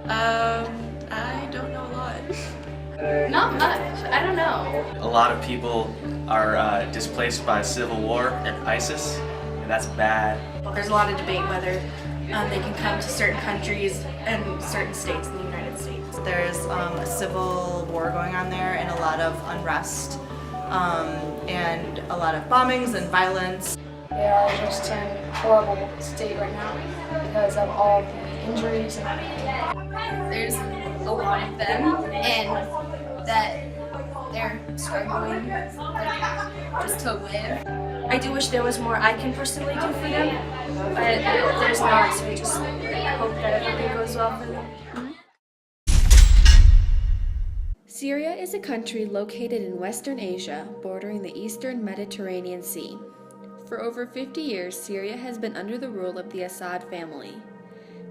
I don't know a lot. Not much. I don't know. A lot of people are displaced by civil war and ISIS, and that's bad. There's a lot of debate whether they can come to certain countries and certain states in the United States. There's a civil war going on there and a lot of unrest and a lot of bombings and violence. They are just in a horrible state right now because of all the injuries and everything. There's a lot of them, and that they're struggling just to live. I do wish there was more I can personally do for them, but there's not, so we just hope that everything goes well for them. Syria is a country located in Western Asia, bordering the Eastern Mediterranean Sea. For over 50 years, Syria has been under the rule of the Assad family.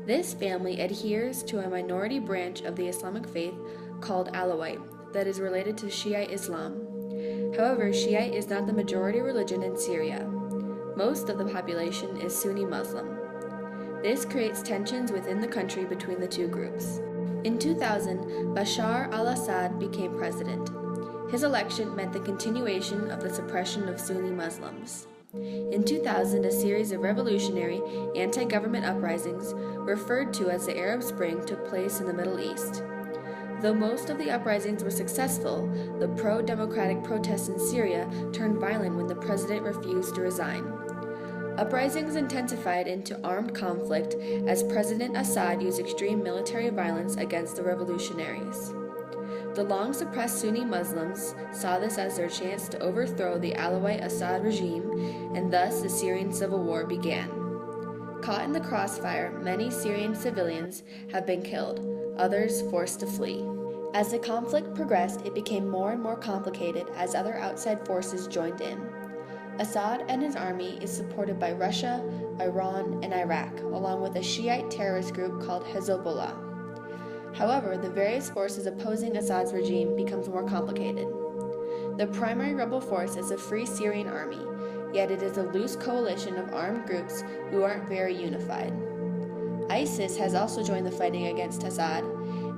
This family adheres to a minority branch of the Islamic faith called Alawite that is related to Shiite Islam. However, Shiite is not the majority religion in Syria. Most of the population is Sunni Muslim. This creates tensions within the country between the two groups. In 2000, Bashar al-Assad became president. His election meant the continuation of the suppression of Sunni Muslims. In 2000, a series of revolutionary, anti-government uprisings, referred to as the Arab Spring, took place in the Middle East. Though most of the uprisings were successful, the pro-democratic protests in Syria turned violent when the president refused to resign. Uprisings intensified into armed conflict as President Assad used extreme military violence against the revolutionaries. The long-suppressed Sunni Muslims saw this as their chance to overthrow the Alawite Assad regime, and thus the Syrian civil war began. Caught in the crossfire, many Syrian civilians have been killed, others forced to flee. As the conflict progressed, it became more and more complicated as other outside forces joined in. Assad and his army is supported by Russia, Iran, and Iraq, along with a Shiite terrorist group called Hezbollah. However, the various forces opposing Assad's regime becomes more complicated. The primary rebel force is the Free Syrian Army, yet it is a loose coalition of armed groups who aren't very unified. ISIS has also joined the fighting against Assad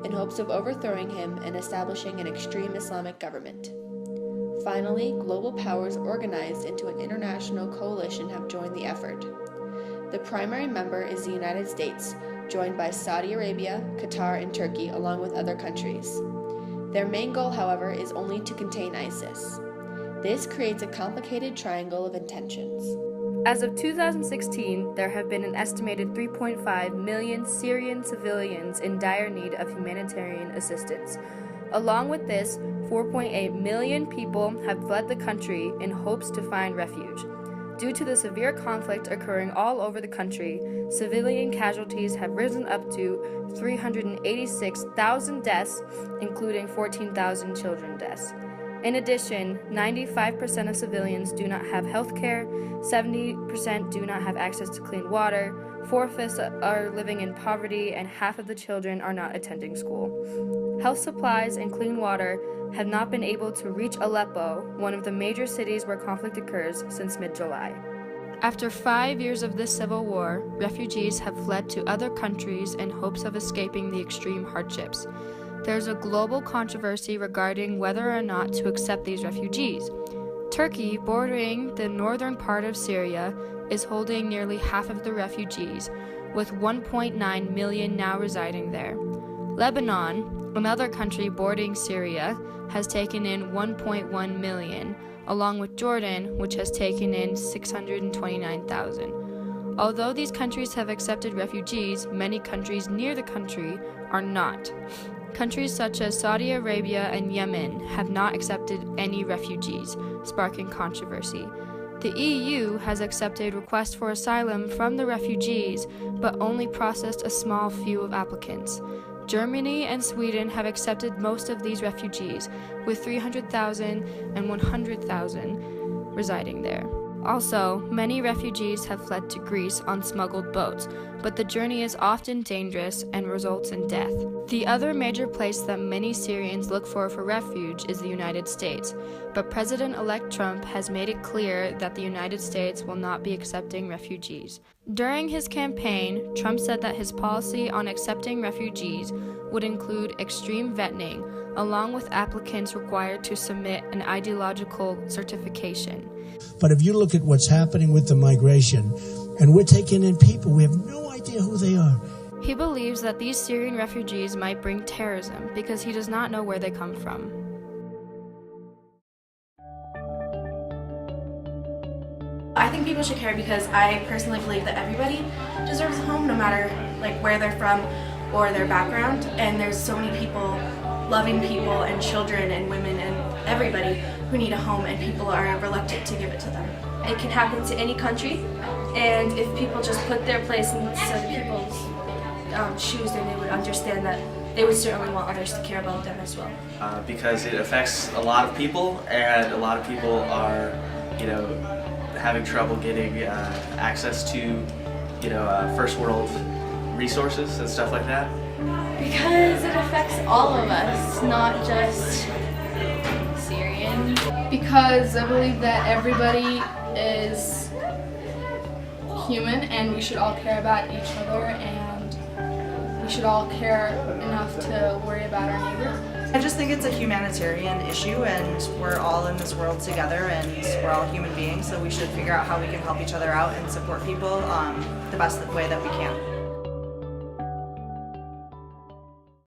in hopes of overthrowing him and establishing an extreme Islamic government. Finally, global powers organized into an international coalition have joined the effort. The primary member is the United States, joined by Saudi Arabia, Qatar, and Turkey, along with other countries. Their main goal, however, is only to contain ISIS. This creates a complicated triangle of intentions. As of 2016, there have been an estimated 3.5 million Syrian civilians in dire need of humanitarian assistance. Along with this, 4.8 million people have fled the country in hopes to find refuge. Due to the severe conflict occurring all over the country, civilian casualties have risen up to 386,000 deaths, including 14,000 children deaths. In addition, 95% of civilians do not have health care, 70% do not have access to clean water, 4/5 are living in poverty, and half of the children are not attending school. Health supplies and clean water have not been able to reach Aleppo, one of the major cities where conflict occurs, since mid-July. After 5 years of this civil war, refugees have fled to other countries in hopes of escaping the extreme hardships. There's a global controversy regarding whether or not to accept these refugees. Turkey, bordering the northern part of Syria, is holding nearly half of the refugees, with 1.9 million now residing there. Lebanon, another country bordering Syria, has taken in 1.1 million, along with Jordan, which has taken in 629,000. Although these countries have accepted refugees, many countries near the country are not. Countries such as Saudi Arabia and Yemen have not accepted any refugees, sparking controversy. The EU has accepted requests for asylum from the refugees, but only processed a small few of applicants. Germany and Sweden have accepted most of these refugees, with 300,000 and 100,000 residing there. Also, many refugees have fled to Greece on smuggled boats, but the journey is often dangerous and results in death. The other major place that many Syrians look for refuge is the United States, but President-elect Trump has made it clear that the United States will not be accepting refugees. During his campaign, Trump said that his policy on accepting refugees would include extreme vetting, along with applicants required to submit an ideological certification. But if you look at what's happening with the migration, and we're taking in people, we have no idea who they are. He believes that these Syrian refugees might bring terrorism because he does not know where they come from. I think people should care because I personally believe that everybody deserves a home, no matter where they're from or their background. And there's so many people, loving people and children and women and everybody who need a home, and people are reluctant to give it to them. It can happen to any country, and if people just put their place in some people's shoes, then they would understand that they would certainly want others to care about them as well. Because it affects a lot of people, and a lot of people are, having trouble getting access to, first world resources and stuff like that. Because it affects all of us, not just Syrian. Because I believe that everybody is human and we should all care about each other, and we should all care enough to worry about our neighbor. I just think it's a humanitarian issue, and we're all in this world together, and we're all human beings, so we should figure out how we can help each other out and support people the best way that we can.